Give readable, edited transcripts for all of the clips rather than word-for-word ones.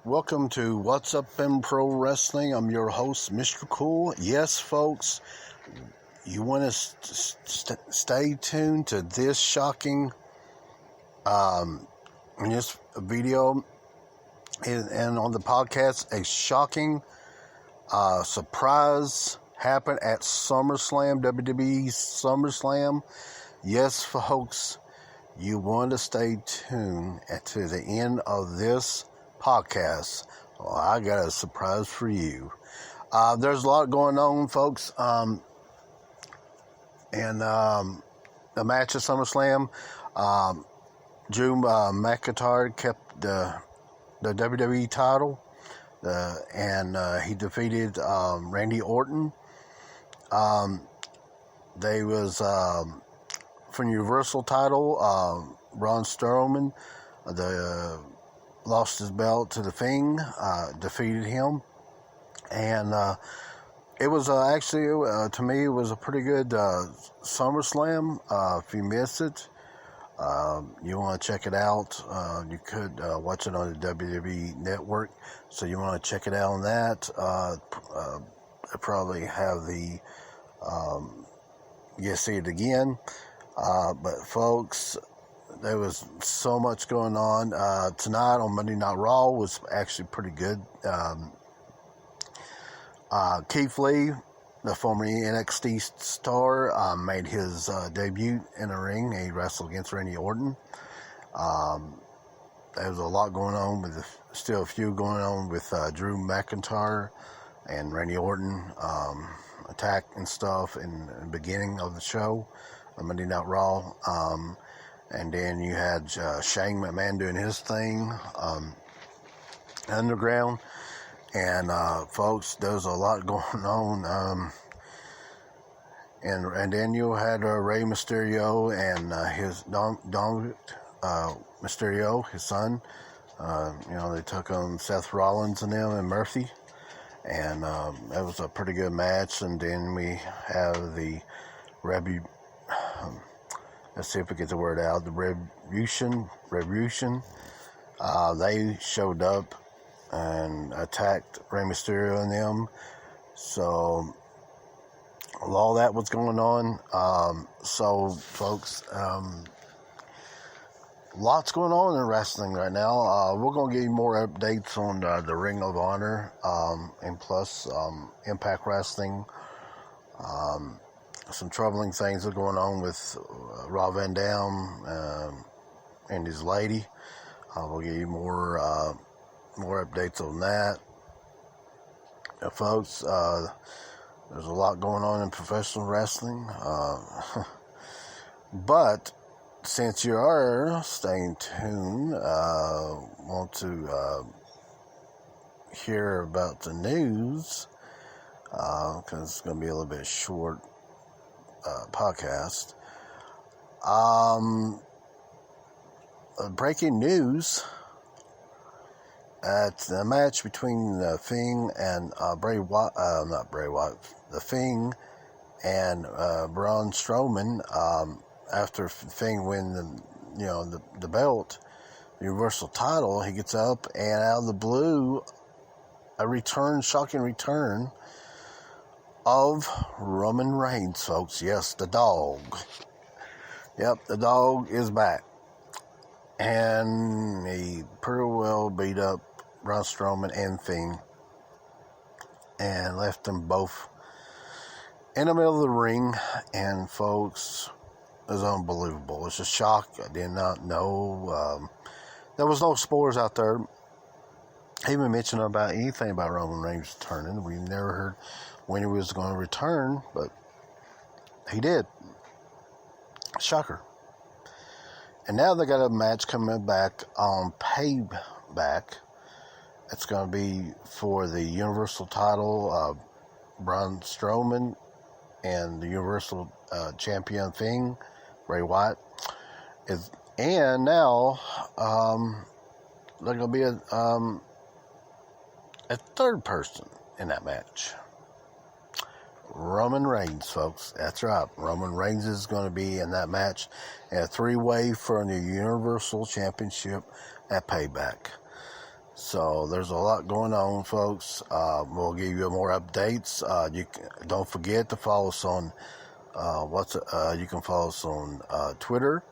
Welcome to What's Up in Pro Wrestling. I'm your host, Mr. Cool. Yes, folks, you want to stay tuned to this shocking in this video and on the podcast, a shocking surprise happened at SummerSlam, WWE SummerSlam. Yes, folks, you want to stay tuned to the end of this podcast. Well, I got a surprise for you. There's a lot going on, folks. And the match at SummerSlam, Drew McIntyre kept the WWE title, and he defeated Randy Orton. They was for the Universal title. Braun Strowman, lost his belt to the Fiend, defeated him, and it was actually, to me, it was a pretty good SummerSlam. If you missed it, you want to check it out, you could watch it on the WWE Network, so you want to check it out on that. I probably have the, you see it again, but folks, there was so much going on. Tonight on Monday Night Raw was actually pretty good. Keith Lee, the former NXT star, made his debut in the ring. He wrestled against Randy Orton. There was a lot going on, still a few going on with Drew McIntyre and Randy Orton attack and stuff in the beginning of the show on Monday Night Raw. And then you had Shane McMahon doing his thing underground. And, folks, there's a lot going on. And then you had Rey Mysterio and his Dominic Mysterio, his son. They took on Seth Rollins and them and Murphy. And that was a pretty good match. And then we have the let's see if we get the word out. The Revolution. They showed up and attacked Rey Mysterio and them. So all that was going on. So folks, lots going on in wrestling right now. We're going to give you more updates on the Ring of Honor, and plus Impact Wrestling. Some troubling things are going on with Rob Van Dam and his lady. We'll give you more updates on that. Folks, there's a lot going on in professional wrestling. But since you are staying tuned, want to hear about the news, because it's going to be a little bit short podcast. Breaking news at the match between the Fiend and the Fiend and Braun Strowman. After Fiend win the belt, the Universal title, he gets up and out of the blue, shocking return of Roman Reigns, folks. Yes, the dog. Yep, the dog is back. And he pretty well beat up Braun Strowman and Fiend and left them both in the middle of the ring. And folks, it was unbelievable. It's a shock. I did not know. There was no spoilers out there. He didn't mention about anything about Roman Reigns returning. We never heard when he was going to return, but he did. Shocker. And now they got a match coming back on Payback. It's going to be for the Universal title, Braun Strowman and the Universal Champion Fiend, Bray Wyatt. And now there's going to be a third person in that match. Roman Reigns, folks. That's right. Roman Reigns is going to be in that match. A 3-way for the Universal Championship at Payback. So there's a lot going on, folks. We'll give you more updates. Don't forget to follow us on you can follow us on Twitter.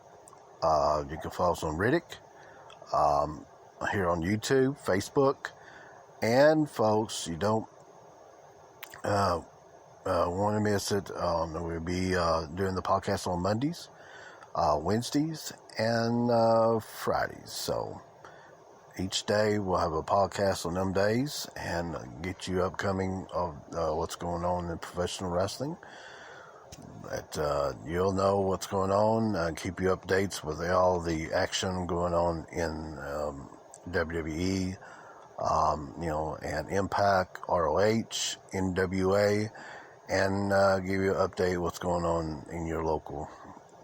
You can follow us on Reddit, here on YouTube, Facebook, and folks, you don't want to miss it. We'll be doing the podcast on Mondays, Wednesdays, and Fridays. So each day we'll have a podcast on them days and get you upcoming of what's going on in professional wrestling. That you'll know what's going on. Keep you updates with all the action going on in WWE, and Impact, ROH, NWA, and give you an update what's going on in your local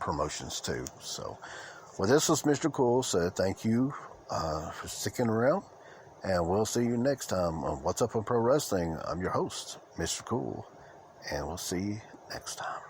promotions too. So, well, this was Mr. Cool. So thank you for sticking around, and we'll see you next time on What's Up in Pro Wrestling. I'm your host, Mr. Cool, and we'll see you next time.